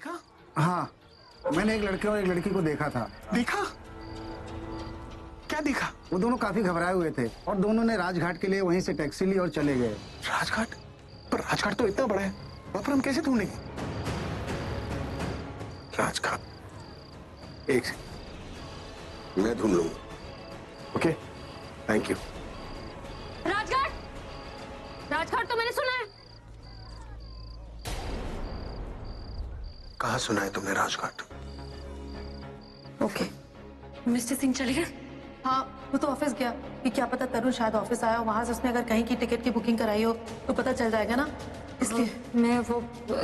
देखा? हाँ, मैंने एक लड़के और एक लड़की को देखा था। देखा? क्या देखा? वो दोनों काफी घबराए हुए थे और दोनों ने राजघाट के लिए वहीं से टैक्सी ली और चले गए। राजघाट? पर राजघाट तो इतना बड़ा है, वहां पर हम कैसे ढूंढेंगे? राजघाट, एक सेकंड, मैं ढूंढ लूंगा। Okay, thank you. Rajghat, Rajghat तो मैंने सुना है। कहाँ सुना है तुमने राजघाट? ओके, मिस्टर सिंह चले गए? हाँ, वो तो ऑफिस गया कि क्या पता तरुण शायद ऑफिस आया हो, वहां से उसने अगर कहीं की टिकट की बुकिंग कराई हो तो पता चल जाएगा ना, इसलिए। मैं वो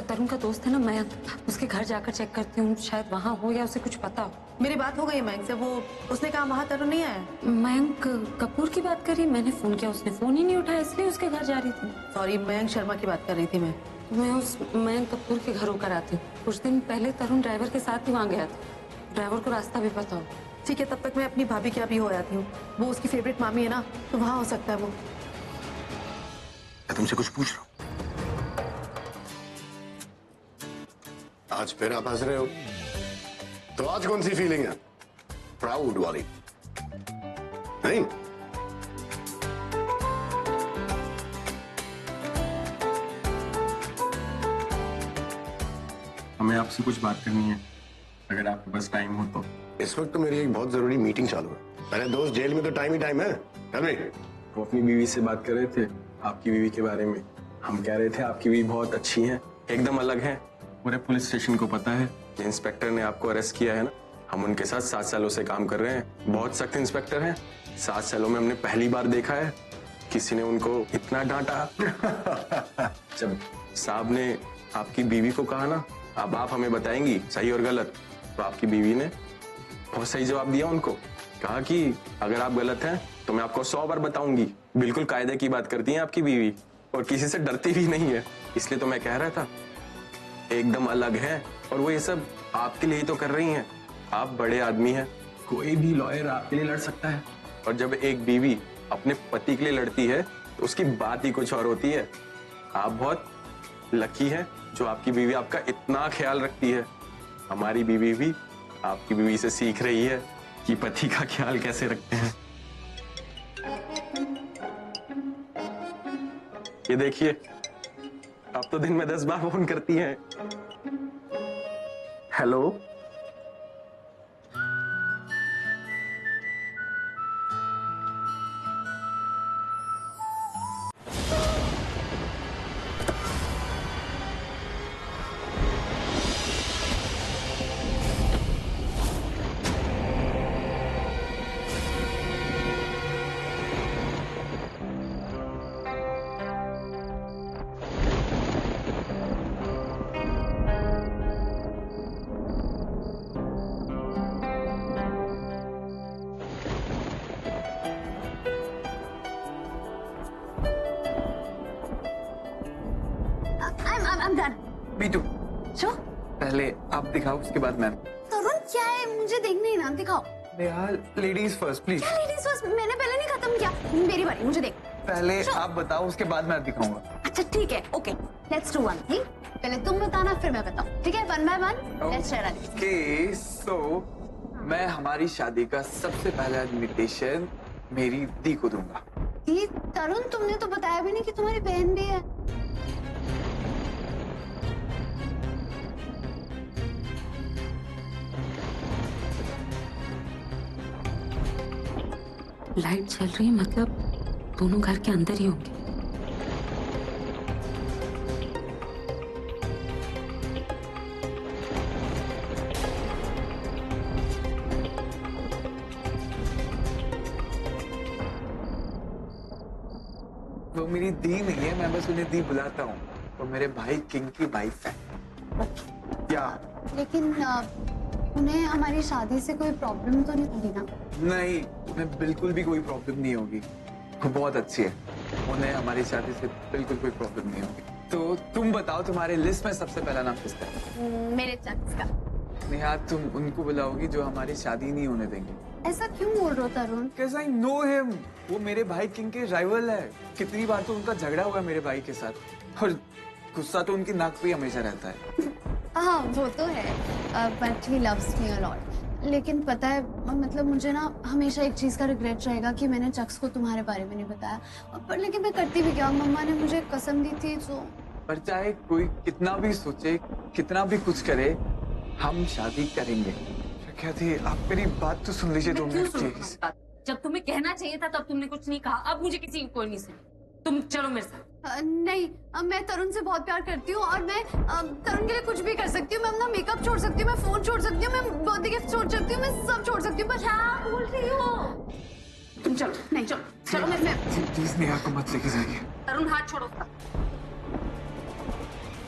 तरुण का दोस्त है ना मयंक, उसके घर जाकर चेक करती हूँ, शायद वहाँ हो या उसे कुछ पता हो। मेरी बात हो गई मयंक से, वो उसने कहा वहाँ तरुण नहीं आया। मयंक कपूर की बात करी, मैंने फोन किया, उसने फोन ही नहीं उठाया, इसलिए उसके घर जा रही थी। सॉरी, मयंक शर्मा की बात कर रही थी मैं उस मयंक कपूर के घर होकर आती हूँ। कुछ दिन पहले तरुण ड्राइवर के साथ ही वहाँ गया था, ड्राइवर को रास्ता भी पता हो। ठीक है, तब तक मैं अपनी भाभी के यहाँ भी हो आती हूँ, वो उसकी फेवरेट मामी है ना, तो वहाँ हो सकता है वो। मैं तुमसे कुछ पूछ रहा हूँ। आज फिर आप हंस रहे हो, तो आज कौन सी फीलिंग है? प्राउड वाली? नहीं? हमें आपसे कुछ बात करनी है, अगर आपके पास टाइम हो तो। इस वक्त तो मेरी एक बहुत जरूरी मीटिंग चालू है। मेरे दोस्त जेल में तो टाइम ही टाइम है। Tell me। वो अपनी बीवी से बात कर रहे थे, आपकी बीवी के बारे में। हम कह रहे थे आपकी बीवी बहुत अच्छी है, एकदम अलग है। पूरे पुलिस स्टेशन को पता है, इंस्पेक्टर ने आपको अरेस्ट किया है ना। हम उनके साथ 7 सालों से काम कर रहे हैं, बहुत सख्त इंस्पेक्टर हैं। 7 सालों में हमने पहली बार देखा है किसी ने उनको इतना डांटा। जब साहब ने आपकी बीवी को कहा ना, अब आप हमें बताएंगी सही और गलत, तो आपकी बीवी ने बहुत सही जवाब दिया उनको। कहा कि अगर आप गलत हैं तो मैं आपको 100 बार बताऊंगी। बिल्कुल कायदे की बात करती है आपकी बीवी, और किसी से डरती भी नहीं है। इसलिए तो मैं कह रहा था, एकदम अलग है। और वो ये सब आपके लिए ही तो कर रही हैं। आप बड़े आदमी हैं, कोई भी लॉयर आपके लिए लड़ सकता है। और जब एक बीवी अपने पति के लिए लड़ती है तो उसकी बात ही कुछ और होती है। आप बहुत लकी हैं जो आपकी बीवी आपका इतना ख्याल रखती है। हमारी बीवी भी आपकी बीवी से सीख रही है कि पति का ख्याल कैसे रखते हैं। ये देखिए, आप तो दिन में 10 बार फोन करती हैं। Hello, I'm done. Bittu, Sure? पहले आप दिखाओ, उसके बाद मैं। तरुण क्या है, मुझे देखने ही ना, दिखाओ। यार लेडीज फर्स्ट प्लीज। क्या लेडीज फर्स्ट? मैंने पहले नहीं खत्म किया, मेरी बारी, मुझे देख। पहले Sure. आप बताओ, उसके बाद मैं दिखाऊंगा। अच्छा ठीक है, okay, let's do one thing. पहले तुम बताना, फिर मैं बताऊं, ठीक है? 1 by 1 let's share it. Okay, so मैं हमारी शादी का सबसे पहला इनविटेशन मेरी दी को दूंगा। ये तरुण, तुमने तो बताया भी नहीं कि तुम्हारी बहन भी है। लाइट चल रही है, मतलब दोनों घर के अंदर ही होंगे। वो मेरी दी नहीं है, मैं बस उन्हें दी बुलाता हूँ। वो मेरे भाई किंग की वाइफ है। क्या? लेकिन उन्हें हमारी शादी से कोई प्रॉब्लम तो नहीं होगी ना? नहीं, उन्हें बिल्कुल भी कोई प्रॉब्लम नहीं होगी। वो बहुत अच्छी है, उन्हें हमारी शादी से बिल्कुल कोई प्रॉब्लम नहीं होगी। तो तुम बताओ, तुम्हारे लिस्ट में सबसे पहला नाम किसका है? मेरे चक्स का। नेहा, तुम उनको बुलाओगी जो हमारी शादी नहीं होने देंगे। ऐसा क्यों बोल रहे हो तरुण? Because I know him, वो मेरे भाई किंग के राइवल है। कितनी बार तो उनका झगड़ा हुआ मेरे भाई के साथ, और गुस्सा तो उनकी नाक पे हमेशा रहता है। हाँ वो तो है, but he loves me a lot. लेकिन पता है मतलब मुझे ना हमेशा एक चीज का रिग्रेट रहेगा कि मैंने चक्स को तुम्हारे बारे में नहीं बताया। पर लेकिन मैं करती भी क्या, मम्मा ने मुझे कसम दी थी तो। पर चाहे कोई कितना भी सोचे, कितना भी कुछ करे, हम शादी करेंगे। क्या थी, आप मेरी बात तो सुन लीजिए 2 मिनट प्लीज। जब तुम्हें कहना चाहिए था तब तुमने कुछ नहीं कहा, अब मुझे किसी कोई नहीं सुन। तुम चलो मेरे साथ। नहीं, मैं तरुण से बहुत प्यार करती हूँ और मैं तरुण के लिए कुछ भी कर सकती हूँ। मैं अपना मेकअप छोड़ सकती हूँ, मैं फोन छोड़ सकती हूँ, मैं बर्थडे गिफ्ट छोड़ सकती हूँ, मैं सब छोड़ सकती हूँ। पर क्या बोल रही हो तुम? चलो नहीं, चलो चलो मैं प्लीज नेहा को मत लेके जाइए। तरुण हाथ छोड़ो उसका।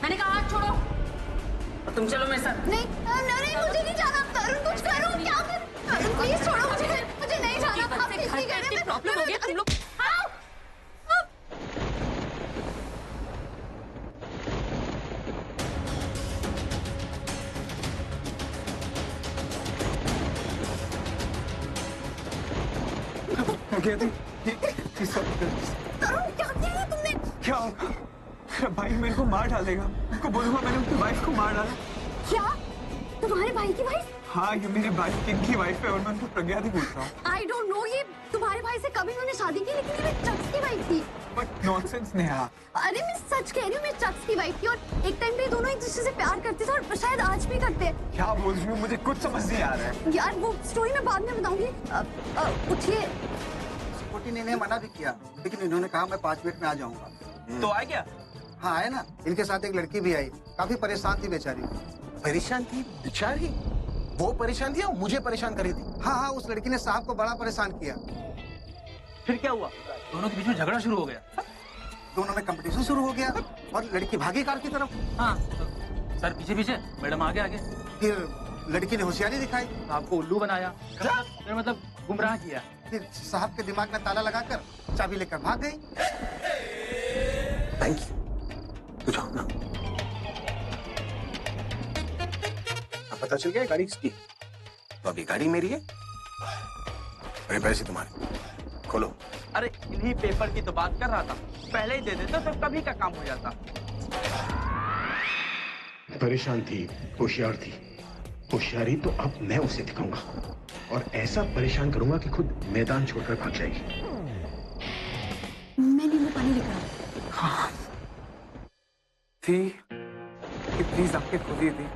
मैंने कहा हाथ छोड़ो और तुम चलो मेरे साथ। नहीं नहीं, मुझे नहीं जाना। तरुण कुछ करो, क्या कर? तरुण प्लीज छोड़ो मुझे नहीं जाना। आप किसी घर में प्रॉब्लम हो गया तुम लोग। क्या थी? तरुण क्या किया तुमने? क्या होगा? भाई मेरे को मार डालेगा। उसको बोलूंगा मैंने उसकी वाइफ को मार डाला। क्या तुम्हारे भाई की वाइफ? हाँ, ये मेरे भाई की वाइफ है और मैं उनको प्रज्ञा दी बोल रहा हूँ। आई डोंट नो, ये तुम्हारे भाई से कभी उन्होंने शादी की, लेकिन ये मेरी चक्स की वाइफ थी। But nonsense Neha. अरे मैं सच कह रही हूँ, मैं चक्स की वाइफ थी और एक टाइम पे दोनों एक दूसरे से प्यार करते थे और शायद आज भी करते हैं। क्या बोल रही हूँ, मुझे कुछ समझ नहीं आ रहा है। यार वो स्टोरी मैं बाद में बताऊंगी। उठिए। स्कूटी ने इन्हें मना भी किया, लेकिन इन्होंने कहा मैं 5 मिनट में आ जाऊंगा। तो आ गया? हाँ आए ना, इनके साथ एक लड़की भी आई, काफी परेशान थी बेचारी। परेशान थी बेचारी? वो परेशान थी या मुझे परेशान करी थी? हाँ, उस लड़की ने साहब को बड़ा परेशान किया। फिर क्या हुआ? दोनों के बीच में झगड़ा शुरू हो गया। दोनों में कंपटीशन शुरू हो गया और लड़की भागी कार की तरफ। हाँ, सर पीछे पीछे, मैडम आगे आगे। फिर लड़की ने होशियारी दिखाई, आपको उल्लू बनाया। फिर मतलब गुमराह किया। फिर साहब के दिमाग में ताला लगाकर चाबी लेकर भाग गई। Thank you. तू जाओ ना। अब पता चल गया गाड़ी किसकी? तो अभी गाड़ी मेरी है, मेरे पैसे तुम्हारे। खोलो। अरे इन्हीं पेपर की तो बात कर रहा था, पहले ही दे देते तो कभी का काम हो जाता। परेशान थी, होशियार थी। होशियारी तो अब मैं उसे दिखाऊंगा और ऐसा परेशान करूंगा कि खुद मैदान छोड़कर भाग जाएगी। मैं नींबू पानी लेकर आऊं। हाँ थी कि प्लीज आपके खोलिए थी।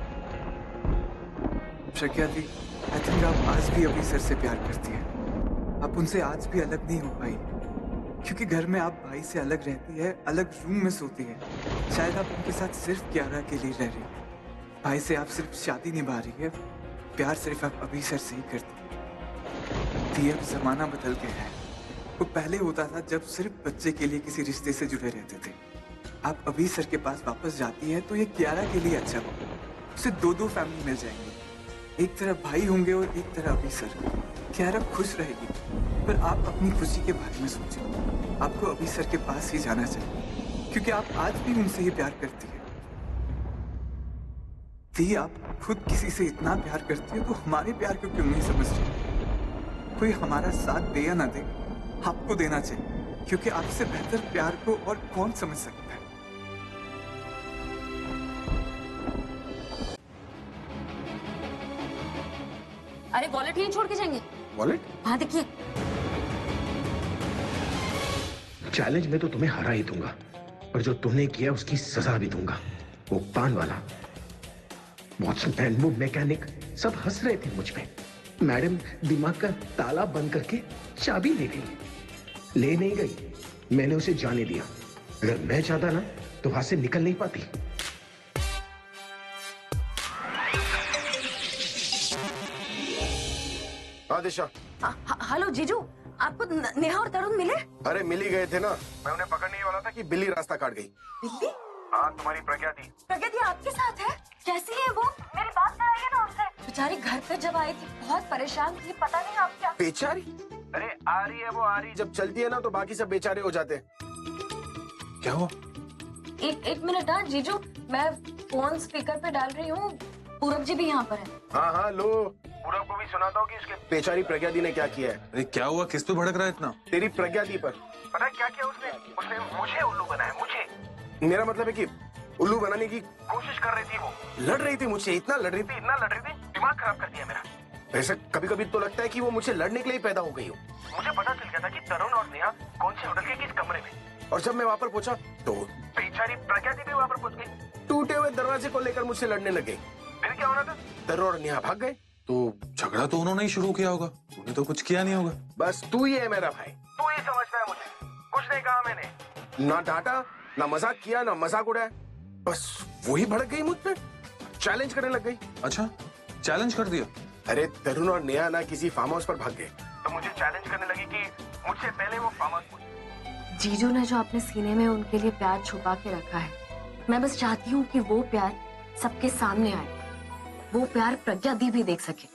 प्रज्ञा थी, आई थिंक आप आज भी अभी सर से प्यार करती है। आप उनसे आज भी अलग नहीं हो पाई, क्योंकि घर में आप भाई से अलग रहती है, अलग रूम में सोती है। शायद आप उनके साथ सिर्फ 11 के लिए रह रही है। भाई से आप सिर्फ शादी निभा रही है, प्यार सिर्फ आप अभी सर से ही करती है। अब जमाना बदल गया है। वो पहले होता था जब सिर्फ बच्चे के लिए किसी रिश्ते से जुड़े रहते थे। आप अभी सर के पास वापस जाती है तो ये 11 के लिए अच्छा होगा। उसे 2-2 फैमिली मिल जाएंगे, एक तरफ भाई होंगे और एक तरफ अभी सर। 11 खुश रहेगी, पर आप अपनी खुशी के बारे में सोचें। आपको अभी सर के पास ही जाना चाहिए, क्योंकि आप आज भी उनसे ही प्यार करती है। दी, आप खुद किसी से इतना प्यार करती है तो हमारे प्यार को क्यों नहीं समझ रही? कोई हमारा साथ दे या ना दे, आपको देना चाहिए, क्योंकि आपसे बेहतर प्यार को और कौन समझ सकता है। अरे वॉलेट यहीं छोड़ के जाएंगे? वॉलेट? हाँ देखिए। चैलेंज में तो तुम्हें हरा ही दूंगा, और जो तुमने किया उसकी सजा भी दूंगा। वो पान वाला, वॉचमैन, वो मैकेनिक, सब हंस रहे थे मुझ पे। मैडम दिमाग का ताला बंद करके चाबी ले गई। ले नहीं गई, मैंने उसे जाने दिया। अगर मैं चाहता ना तो वहां से निकल नहीं पाती। हाँ दिशा। हेलो जीजू, आपको नेहा और तरुण मिले? अरे मिल ही गए थे ना, मैं उन्हें पकड़ने ही वाला था कि बिल्ली रास्ता काट गई। बिल्ली? हाँ, तुम्हारी प्रज्ञा थी। प्रज्ञा दी आपके साथ है? कैसी है वो? मेरी बात कराइए ना उनसे। बेचारी घर पे जब आई थी बहुत परेशान थी, पता नहीं आप क्या। बेचारी? अरे आ रही है वो, आ रही। जब चलती है ना तो बाकी सब बेचारे हो जाते हैं। क्या हुआ? एक मिनट। हाँ जीजू, मैं फोन स्पीकर पे डाल रही हूँ। पूरब जी भी यहाँ पर है। हाँ हाँ लो, पूरब को भी सुनाता हूँ कि उसके बेचारी प्रज्ञा दी ने क्या किया है। अरे क्या हुआ, किस पे भड़क रहा है इतना? तेरी प्रज्ञा दी पर। पता है क्या किया उसने? उसने मुझे उल्लू बनाया, मुझे। मेरा मतलब है कि उल्लू बनाने की कोशिश कर रही थी। वो लड़ रही थी मुझसे, इतना लड़ रही थी, दिमाग खराब कर दिया मेरा। वैसे कभी कभी तो लगता है कि वो मुझसे लड़ने के लिए पैदा हो गई हो। मुझे पता चल गया था कि तरुण और नेहा कौन से होटल के किस कमरे में, और जब मैं वहां पर पहुंचा तो बेचारी प्रज्ञा दी भी वहां पर पहुंच गई। टूटे हुए दरवाजे को लेकर मुझसे लड़ने लगे। फिर क्या होना था, तरुण और नेहा भाग गए। तो झगड़ा तो उन्होंने ही शुरू किया होगा, तूने तो कुछ किया नहीं होगा। बस तू ही है मेरा भाई, तू ही समझता है मुझे। कुछ नहीं कहा मैंने, ना डांटा, ना मजाक किया, ना मजाक उड़ाया। बस वही भड़क गई मुझ पे, चैलेंज करने लग गई। अच्छा, चैलेंज कर दिया? अरे तरुण और नेहा ना किसी फार्म हाउस पर भाग गए, तो मुझे चैलेंज करने लगी कि मुझसे पहले वो फार्म हाउस पहुंचे। जीजू ने जो अपने सीने में उनके लिए प्यार छुपा के रखा है, मैं बस चाहती हूँ कि वो प्यार सबके सामने आए, वो प्यार प्रज्ञा दी भी देख सके।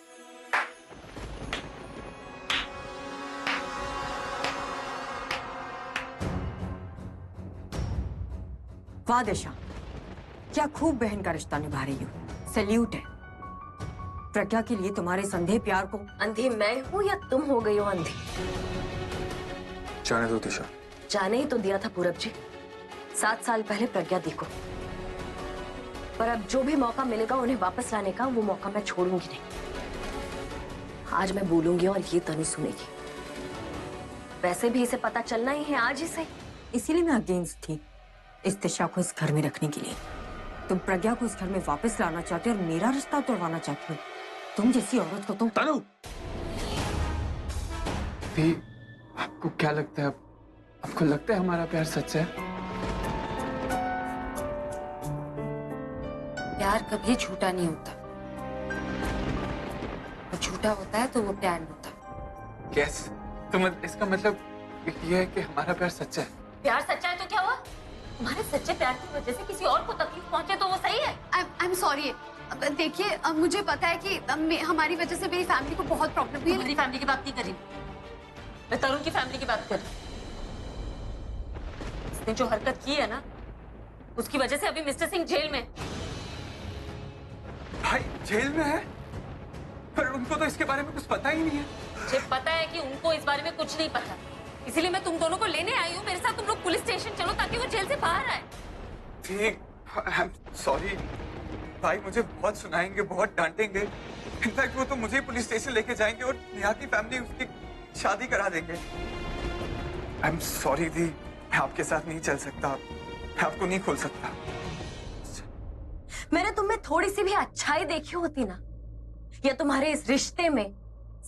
वाह दिशा, क्या खूब बहन का रिश्ता निभा रही हो, सैल्यूट है। प्रज्ञा के लिए तुम्हारे इस अंधे प्यार को। अंधी मैं हूँ या तुम हो गई हो अंधी? जाने दो दिशा। जाने ही तो दिया था पूरब जी, 7 साल पहले प्रज्ञा दी को। पर अब जो भी मौका मिलेगा उन्हें वापस लाने का, वो मौका मैं छोड़ूंगी नहीं। आज मैं बोलूंगी और ये तनु सुनेगी। वैसे भी इसे पता चलना ही है आज ही से। इसीलिए मैं अगेंस्ट थी इस दिशा को इस घर में रखने के लिए। तुम प्रज्ञा को इस घर में वापस लाना चाहते हो और मेरा रिश्ता तोड़वाना चाहते हो। तुम जैसी औरत को तुम। तनु! आपको क्या लगता है, आपको लगता है हमारा प्यार सच्चा है? प्यार कभी झूठा नहीं होता, और झूठा होता है तो वो प्यार नहीं होता। कैस? तो इसका मतलब ये है कि हमारा प्यार सच्चा है। प्यार सच्चा है तो क्या हुआ? तुम्हारे सच्चे प्यार की वजह से किसी और को तकलीफ पहुंचे तो वो सही है। आई एम सॉरी। देखिए, मुझे पता है कि हमारी वजह से मेरी फैमिली को बहुत प्रॉब्लम हुई है। मेरी फैमिली की बात नहीं कर रही मैं, तरुण की फैमिली की बात कर रही। उसने जो हरकत की है ना, उसकी वजह से अभी मिस्टर सिंह जेल में। भाई जेल में है? पर उनको तो इसके बारे में कुछ पता ही नहीं है। मुझे पता है कि उनको इस बारे में कुछ नहीं पता, इसीलिए मैं तुम दोनों को लेने आई हूँ। मेरे साथ तुम लोग पुलिस स्टेशन चलो ताकि वो जेल से बाहर आए। ठीक, आई एम सॉरी भाई, मुझे बहुत सुनाएंगे, बहुत डांटेंगे। इनफैक्ट वो तो मुझे पुलिस स्टेशन लेके जाएंगे और नेहा की फैमिली उसकी शादी करा देंगे। आई एम सॉरी दी, मैं आपके साथ नहीं चल सकता, मैं आपको नहीं खोल सकता। मैंने तुम में थोड़ी सी भी अच्छाई देखी होती ना, या तुम्हारे इस रिश्ते में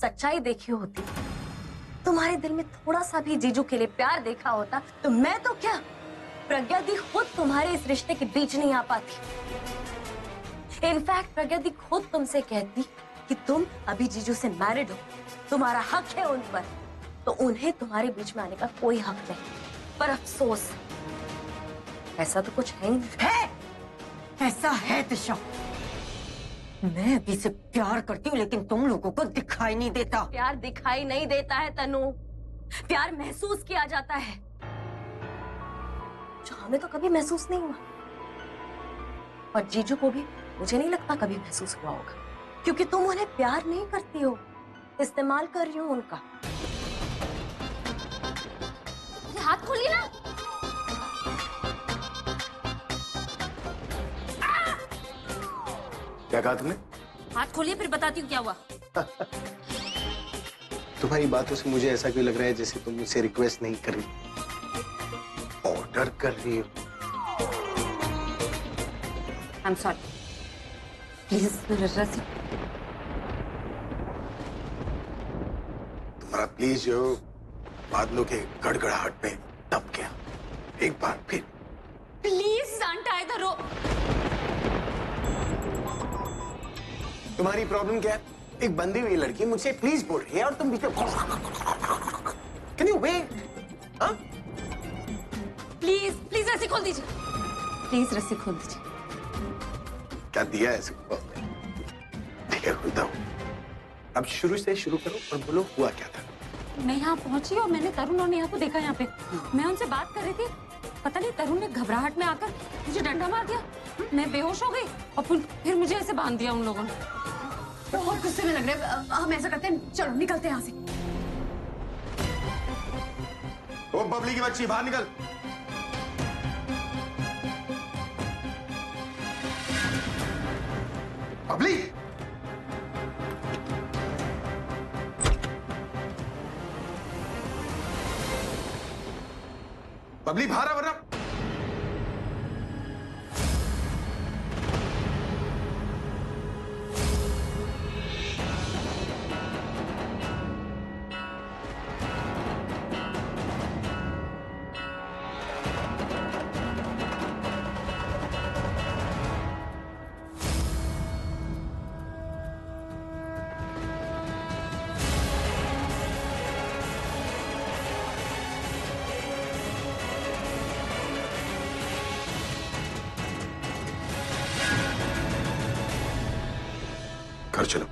सच्चाई देखी होती, तुम्हारे दिल में थोड़ा सा भी जीजू के लिए प्यार देखा होता, तो मैं तो क्या, प्रज्ञा दी खुद तुम्हारे इस रिश्ते के बीच नहीं आ पाती। इनफैक्ट प्रज्ञा दी खुद तुमसे कहती कि तुम अभी जीजू से मैरिड हो, तुम्हारा हक है उन पर, तो उन्हें तुम्हारे बीच में आने का कोई हक नहीं। पर अफसोस, ऐसा तो कुछ है ही नहीं। है, ऐसा है दिशा। मैं अभी से प्यार करती हूँ, लेकिन तुम लोगों को दिखाई नहीं देता। प्यार दिखाई नहीं देता है तनु, प्यार महसूस किया जाता है, जो हमें तो कभी महसूस नहीं हुआ, और जीजू को भी मुझे नहीं लगता कभी महसूस हुआ होगा, क्योंकि तुम उन्हें प्यार नहीं करती हो, इस्तेमाल कर रही हो उनका। हाथ खोलिए ना। क्या कहा तुमने? हाथ खोलिए, फिर बताती हूँ क्या हुआ। तुम्हारी बातों से मुझे ऐसा क्यों लग रहा है जैसे तुम मुझसे रिक्वेस्ट नहीं कर रही, ऑर्डर कर रही हो। आई एम सॉरी, प्लीज रसी। तुम्हारा प्लीज जो बादलों के गड़गड़ाहट में दब गया, एक बार फिर। प्लीज सांता इधर रो। तुम्हारी प्रॉब्लम क्या है? एक बंदी हुई लड़की मुझसे प्लीज बोल रही है और तुम बीच में। Can you wait? Please please रस्सी खोल दीजिए, प्लीज रस्सी खोल दीजिए। क्या दिया है सबको? ठीक है, खुलता हूँ। अब शुरू से शुरू करो और बोलो हुआ क्या था। मैं यहाँ पहुंची और मैंने तरुण और नेहा को देखा यहाँ पे। मैं उनसे बात कर रही थी, पता नहीं तरुण ने घबराहट में आकर मुझे डंडा मार दिया। मैं बेहोश हो गई और फिर मुझे ऐसे बांध दिया उन लोगों ने। बहुत गुस्से में लग रहे हैं। हम ऐसा करते हैं, चलो निकलते हैं यहाँ से। ओ बबली की बच्ची, बाहर निकल। बबली, बबली बाहर आ वरना। घर चलो।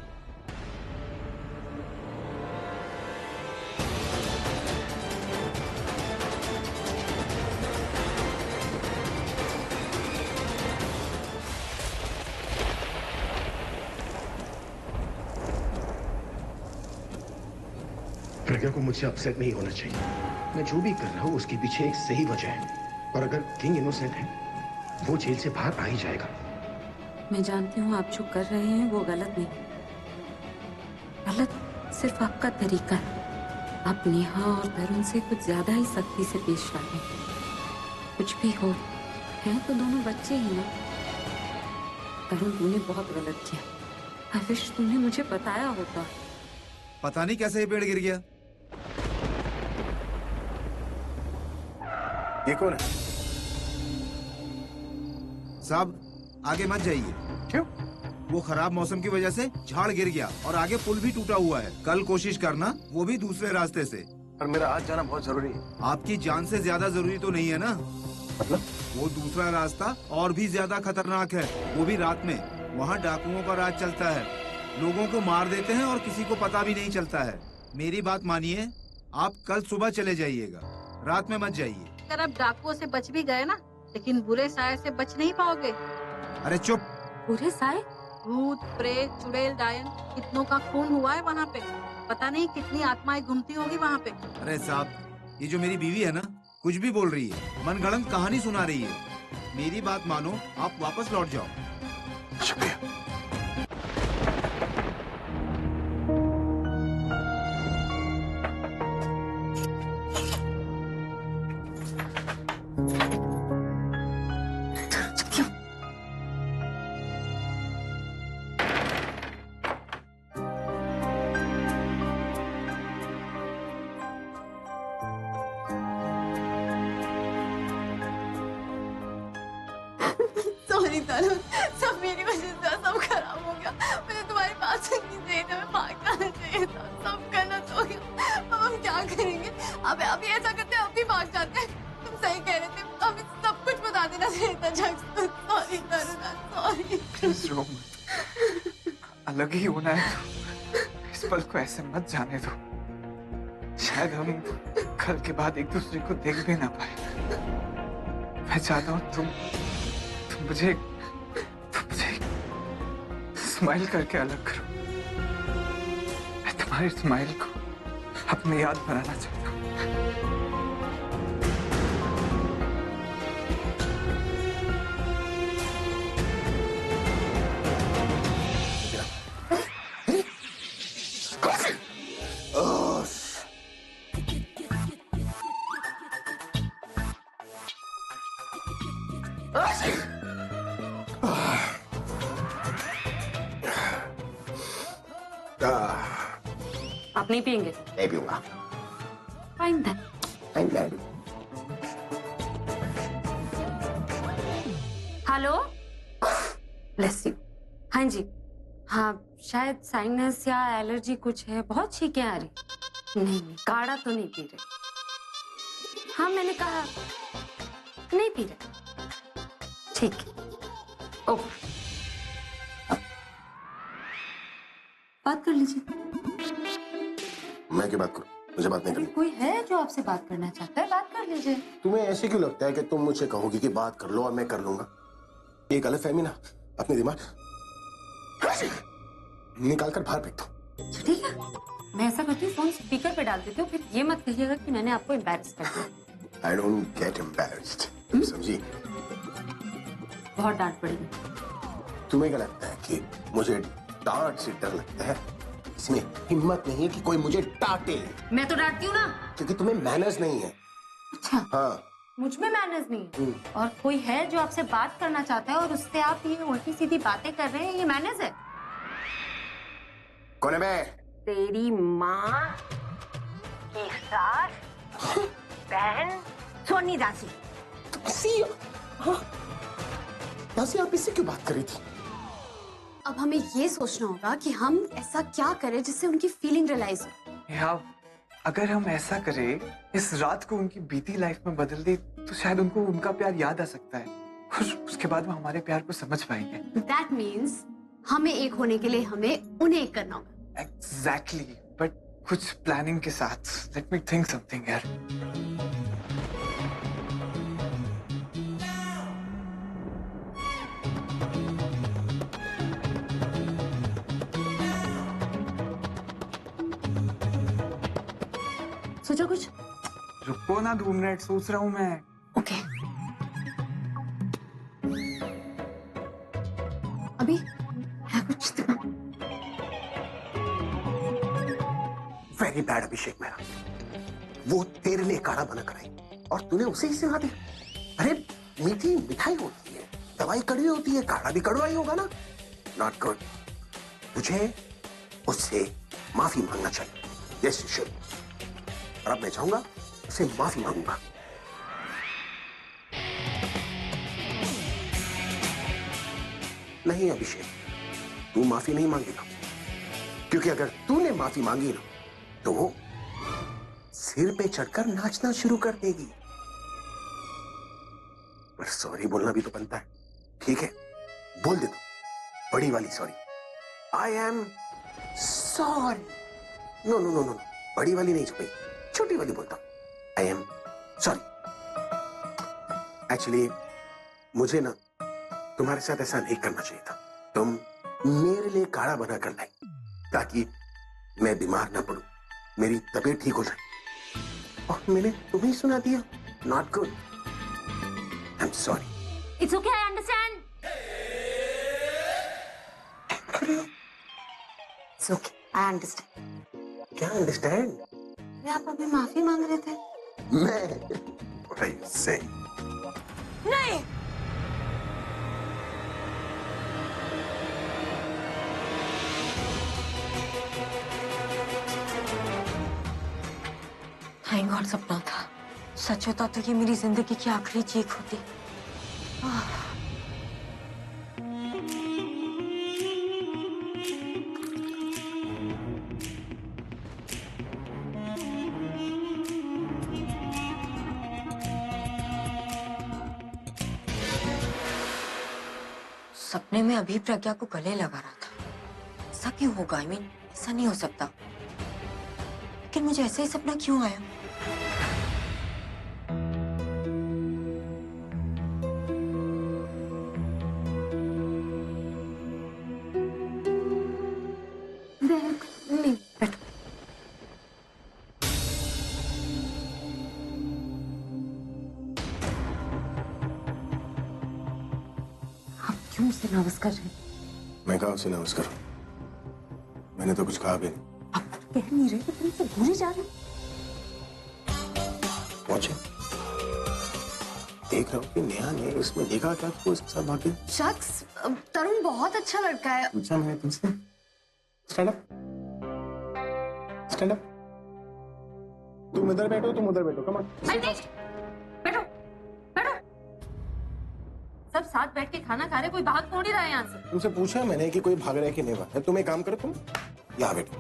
प्रज्ञा को मुझसे अपसेट नहीं होना चाहिए। मैं जो भी कर रहा हूं उसके पीछे एक सही वजह है, और अगर किंग इनोसेंट है वो जेल से बाहर आ ही जाएगा। मैं जानती हूँ आप जो कर रहे हैं वो गलत नहीं, गलत सिर्फ आपका तरीका है। आप नेहा और तरुण से कुछ ज्यादा ही सख्ती से पेश आ रहे हैं। कुछ भी हो, हैं तो दोनों बच्चे ही हैं। तरुण, तूने बहुत गलत किया। आई विश तूने मुझे बताया होता। पता नहीं कैसे ये पेड़ गिर गया। ये कौन है? साहब आगे मत जाइए। क्यों? वो खराब मौसम की वजह से झाड़ गिर गया और आगे पुल भी टूटा हुआ है। कल कोशिश करना, वो भी दूसरे रास्ते से। पर मेरा आज जाना बहुत जरूरी है। आपकी जान से ज्यादा जरूरी तो नहीं है ना? मतलब? वो दूसरा रास्ता और भी ज्यादा खतरनाक है, वो भी रात में। वहाँ डाकुओं का राज चलता है, लोगों को मार देते हैं और किसी को पता भी नहीं चलता है। मेरी बात मानिए, आप कल सुबह चले जाइएगा, रात में मत जाइए। अगर आप डाकुओं से बच भी गए ना, लेकिन बुरे साये से बच नहीं पाओगे। अरे चुप। बुरे साये? भूत, प्रेत, चुड़ैल, डायन, कितनों का खून हुआ है वहाँ पे। पता नहीं कितनी आत्माएं घूमती होगी वहाँ पे। अरे साहब, ये जो मेरी बीवी है ना, कुछ भी बोल रही है, मनगढ़ंत कहानी सुना रही है। मेरी बात मानो, आप वापस लौट जाओ। शुक्रिया। सॉरी तरुण, सब मेरी वजह से सब खराब हो गया। मुझे तुम्हारी बात सुननी चाहिए था, मैं भाग जाना चाहिए था। सब गलत हो गया। अब हम क्या करेंगे? अब ऐसा करते हैं, अब भी भाग जाते हैं। तुम सही कह रहे थे, हमें सब कुछ बता देना चाहिए था जक्स को। Sorry Tarun, sorry. प्लीज रो मत, अलग ही होना है तो इस पल को ऐसे मत जाने दो। शायद हम कल के बाद एक दूसरे को देख भी ना पाए। मैं चाहता हूँ तुम मुझे स्माइल करके अलग करो। मैं तुम्हारी स्माइल को अपनी याद बनाना चाहता हूँ। आप नहीं पियेंगे? नहीं पीऊंगा। Fine then. Hello, bless you. हाँ जी, हाँ शायद साइनस या एलर्जी कुछ है, बहुत छींकें आ रही। नहीं, काढ़ा तो नहीं पी रहे। हाँ मैंने कहा नहीं पी रहे। ठीक है, ओके, बात कर लीजिए। मैं क्या बात करूं? मुझे बात नहीं करनी। कोई है जो आपसे बात करना चाहता है, बात कर लीजिए। तुम्हें ऐसे क्यों लगता है कि तुम मुझसे कहोगी कि बात कर लो और मैं कर लूंगा? ये गलतफहमी ना अपने दिमाग निकाल कर बाहर फेंक दो। ठीक है, मैं ऐसा करती हूँ, फोन स्पीकर पे डाल देती हूँ, फिर ये मत कहिएगा कि मैंने आपको एम्बैरेस कर दिया। I don't get embarrassed, समझी? बहुत डांट पड़ेगी। तुम्हें क्या लगता है कि मुझे डांट से डर लगता है? इसमें हिम्मत नहीं है कि कोई मुझे डांटे। मैं तो डांटती हूँ ना। क्योंकि तुम्हें मैनर्स नहीं है। अच्छा। हाँ। मुझ में मैनर्स नहीं है? और कोई है जो आपसे बात करना चाहता है और उससे आप ये उल्टी सीधी बातें कर रहे हैं, ये मैनर्स है? कौन है मैं? तेरी माँ की सास बहन सोनी दासी। दासी, आप इससे क्यों बात कर रही थी? अब हमें ये सोचना होगा कि हम ऐसा क्या करें जिससे उनकी फीलिंग रियलाइज हो। या अगर हम ऐसा करें, इस रात को उनकी बीती लाइफ में बदल दे, तो शायद उनको उनका प्यार याद आ सकता है और उसके बाद वो हमारे प्यार को समझ पाएंगे। That means हमें एक होने के लिए हमें उन्हें एक करना होगा। Exactly, but कुछ प्लानिंग के साथ। Let me think something यार। सोचो कुछ। रुको ना 2 मिनट, सोच रहा हूँ मैं। ओके। अभी है कुछ दिमाग? वेरी बैड अभिषेक मेरा। वो तेरे लिए काढ़ा बना कर आई और तूने उसे ही सिखा दिया। अरे मीठी मिठाई होती है, दवाई कड़वी होती है, काढ़ा भी कड़वा ही होगा ना। Not good. तुझे उससे माफी मांगना चाहिए। Yes you should. और अब मैं चाहूंगा उसे माफी मांगूंगा। नहीं अभिषेक, तू माफी नहीं मांगेगा, क्योंकि अगर तूने माफी मांगी ना तो वो सिर पे चढ़कर नाचना शुरू कर देगी। पर सॉरी बोलना भी तो बनता है। ठीक है, बोल दे तू बड़ी वाली sorry. I am sorry. No no no no, बड़ी वाली नहीं छुपी, छोटी वाली बोलता हूं। आई एम सॉरी। एक्चुअली मुझे ना तुम्हारे साथ ऐसा नहीं करना चाहिए था। तुम मेरे लिए काढ़ा बना कर लाई ताकि मैं बीमार ना पड़ूं, मेरी तबीयत ठीक हो जाए, और मैंने तुम्हें सुना दिया। Not good. I am sorry. It's okay, I understand. It's okay, I understand. क्या अंडरस्टैंड? आप अभी माफी मांग रहे थे। मैं What are you saying? नहीं। थैंक गॉड सपना था। सच होता तो ये मेरी जिंदगी की आखिरी चीख होती। सपने में अभी प्रज्ञा को गले लगा रहा था। ऐसा क्यों होगा? I mean, ऐसा नहीं हो सकता। लेकिन मुझे ऐसे ही सपना क्यों आया? नहीं, बैठो। आप क्यों उसे नर्वस कर रहे हैं? मैं कहा उसे नर्वस करूं? मैंने तो कुछ कहा भी नहीं। आप कह नहीं रहे कि तुम उसे भूले जा रहे हो। पहुंचे, देख रहा हूँ कि नेहा ने इसमें देखा क्या कि वो इसके साथ भाग गई। शख्स तरुण बहुत अच्छा लड़का है। पूछा मैंने तुमसे। Stand up, stand up. तुम इधर बैठो, तुम उधर बैठो। कम ऑन, बैठो, बैठो। सब साथ बैठ के खाना खा रहे, कोई भाग कौन ही रहा है यहाँ से? तुमसे पूछा मैंने कि कोई भाग रहा है कि नहीं भाग रहा है। तुम एक काम करो, तुम यहाँ बैठो।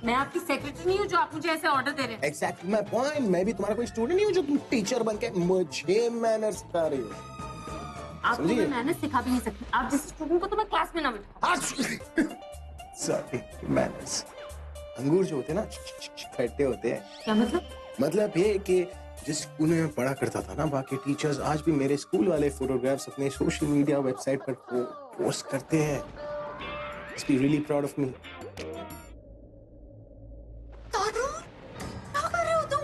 मैं आपकी सेक्रेटरी नहीं हूँ जो आप मुझे ऐसे ऑर्डर दे रहे हैं। Exactly my point. मैं भी तुम्हारा कोई स्टूडेंट नहीं हूँ जो तुम टीचर बन के मुझे मैनर्स सिखा रही हो। आपको मैं मैनर्स सिखा भी नहीं सकती। आप जिस स्टूडेंट को तो मैं क्लास में ना बिठाऊं। Sorry, manners. अंगूर जो होते हैं ना, खट्टे होते हैं। क्या मतलब? मतलब ये कि जिस स्कूल में मैं पढ़ा करता था ना, बाकी टीचर्स आज भी मेरे स्कूल वाले फोटोग्राफ्स अपने सोशल मीडिया वेबसाइट पर पोस्ट करते हैं। Must be really proud of me. क्या कर रहे हो तुम?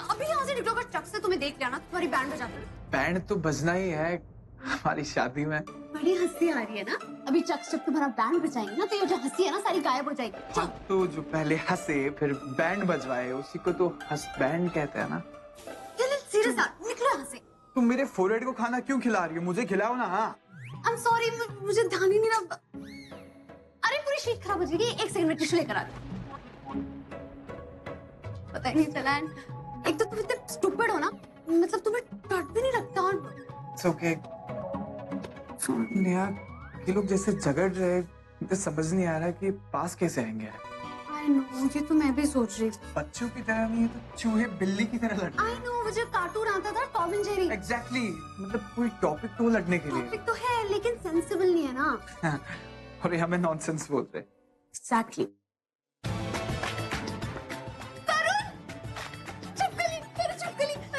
अभी यहाँ से निकलोगे, चक से तुम्हें देख लिया ना, तुम्हारी बैंड बजा दूंगी। बैंड तो बजना ही है। हमारी शादी में बड़ी हंसी आ रही है ना। अभी चक्स जब तुम्हारा बैंड बजाएंगे ना तो ये जो हंसी है ना सारी गायब हो जाएगी। हाँ, तो जो पहले हंसे फिर बैंड बजवाए उसी को तो हंस बैंड कहते हैं ना। सीरियस निकलो यहाँ से। तुम मेरे फोरहेड को खाना क्यों खिला रही हो? मुझे खिलाओ ना। I'm sorry, मुझे ध्यान ही नहीं रहा। अरे पूरी शीट खराब हो जाएगी। 1 सेकंड में टिश्यू लेकर आती। पता ही नहीं चला। एक तो तुम इतने स्टूपिड हो ना, मतलब तुम्हें डर भी नहीं लगता। और It's okay. नेहा, ये लोग जैसे झगड़ रहे, मुझे समझ नहीं आ रहा कि पास कैसे आएंगे। I know, ये तो मैं भी सोच रही थी। बच्चों की तरह नहीं है तो चूहे बिल्ली की तरह लड़ते। I know, वो जो कार्टून आता था टॉम एंड जेरी। Exactly, मतलब कोई टॉपिक तो लड़ने के लिए। टॉपिक तो है लेकिन सेंसिबल नहीं है ना। और हमें नॉनसेंस बोल रहे। Exactly.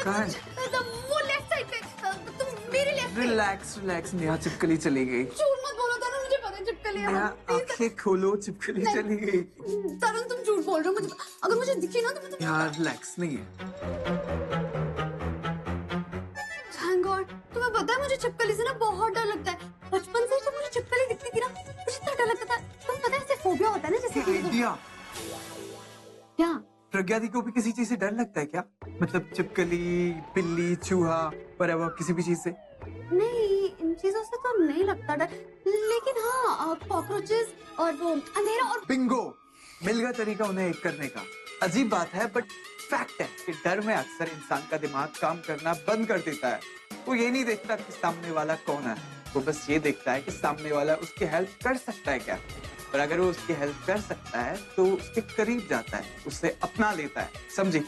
वो लेफ्ट साइड पे, तुम मेरे लेफ्ट पे। रिलैक्स नेहा, चिपकली चली गई। झूठ मत बोलो तरुण, मुझे पता है चिपकली है। नेहा, आंखें खोलो, चिपकली चली गई। तरुण तुम झूठ बोल रहे हो। मुझे अगर मुझे दिखी ना तो मैं यार रिलैक्स नहीं है। Thank God, तुम्हें पता है मुझे छिपकली से ना बहुत डर लगता है। बचपन से जब मुझे छिपकली दिखती थी ना मुझे इतना डर लगता था। तुम पता है ऐसे फोबिया होता है ना जैसे आइडिया। क्या प्रज्ञा दी को भी किसी चीज से डर लगता है क्या? मतलब चिपकली, बिल्ली, चूहा, whatever, किसी भी चीज से? नहीं, इन चीजों से तो नहीं लगता डर, लेकिन हाँ कॉकरोचेस और वो अंधेरा और बिंगो, मिल गया तरीका उन्हें एक करने का। अजीब बात है बट फैक्ट है कि डर में अक्सर इंसान का दिमाग काम करना बंद कर देता है। वो ये नहीं देखता कि सामने वाला कौन है, वो बस ये देखता है कि सामने वाला उसकी हेल्प कर सकता है क्या। और अगर वो उसकी हेल्प कर सकता है तो उसके करीब जाता है, उसे अपना लेता है। समझी?